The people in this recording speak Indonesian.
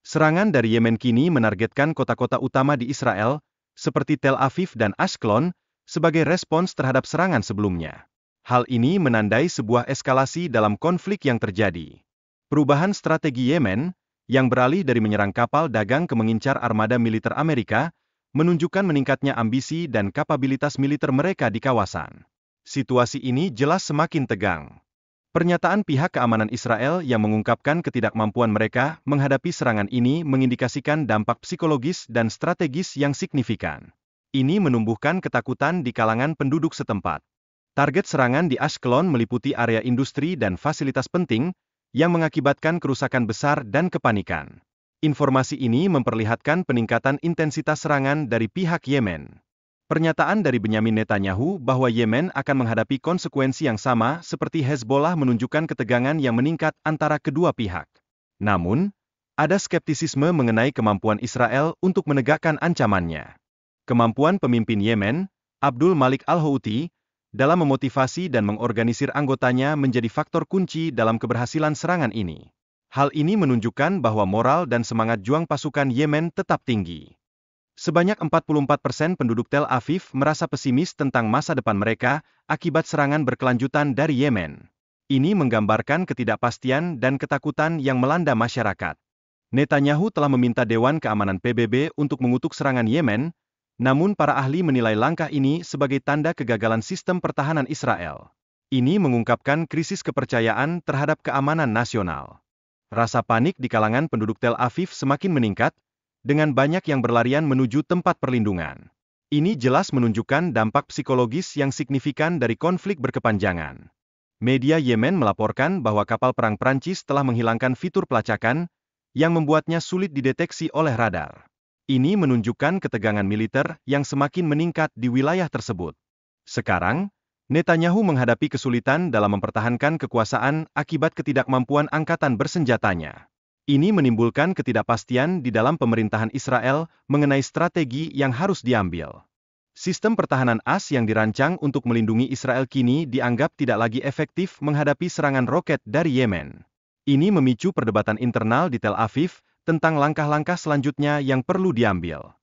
Serangan dari Yemen kini menargetkan kota-kota utama di Israel, seperti Tel Aviv dan Ashkelon, sebagai respons terhadap serangan sebelumnya. Hal ini menandai sebuah eskalasi dalam konflik yang terjadi. Perubahan strategi Yemen, yang beralih dari menyerang kapal dagang ke mengincar armada militer Amerika, menunjukkan meningkatnya ambisi dan kapabilitas militer mereka di kawasan. Situasi ini jelas semakin tegang. Pernyataan pihak keamanan Israel yang mengungkapkan ketidakmampuan mereka menghadapi serangan ini mengindikasikan dampak psikologis dan strategis yang signifikan. Ini menumbuhkan ketakutan di kalangan penduduk setempat. Target serangan di Ashkelon meliputi area industri dan fasilitas penting, yang mengakibatkan kerusakan besar dan kepanikan. Informasi ini memperlihatkan peningkatan intensitas serangan dari pihak Yemen. Pernyataan dari Benyamin Netanyahu bahwa Yemen akan menghadapi konsekuensi yang sama seperti Hezbollah menunjukkan ketegangan yang meningkat antara kedua pihak. Namun, ada skeptisisme mengenai kemampuan Israel untuk menegakkan ancamannya. Kemampuan pemimpin Yemen, Abdul Malik Al-Houthi, dalam memotivasi dan mengorganisir anggotanya menjadi faktor kunci dalam keberhasilan serangan ini. Hal ini menunjukkan bahwa moral dan semangat juang pasukan Yemen tetap tinggi. Sebanyak 44% penduduk Tel Aviv merasa pesimis tentang masa depan mereka akibat serangan berkelanjutan dari Yemen. Ini menggambarkan ketidakpastian dan ketakutan yang melanda masyarakat. Netanyahu telah meminta Dewan Keamanan PBB untuk mengutuk serangan Yemen, namun para ahli menilai langkah ini sebagai tanda kegagalan sistem pertahanan Israel. Ini mengungkapkan krisis kepercayaan terhadap keamanan nasional. Rasa panik di kalangan penduduk Tel Aviv semakin meningkat, dengan banyak yang berlarian menuju tempat perlindungan. Ini jelas menunjukkan dampak psikologis yang signifikan dari konflik berkepanjangan. Media Yemen melaporkan bahwa kapal perang Prancis telah menghilangkan fitur pelacakan, yang membuatnya sulit dideteksi oleh radar. Ini menunjukkan ketegangan militer yang semakin meningkat di wilayah tersebut. Sekarang, Netanyahu menghadapi kesulitan dalam mempertahankan kekuasaan akibat ketidakmampuan angkatan bersenjatanya. Ini menimbulkan ketidakpastian di dalam pemerintahan Israel mengenai strategi yang harus diambil. Sistem pertahanan AS yang dirancang untuk melindungi Israel kini dianggap tidak lagi efektif menghadapi serangan roket dari Yemen. Ini memicu perdebatan internal di Tel Aviv tentang langkah-langkah selanjutnya yang perlu diambil.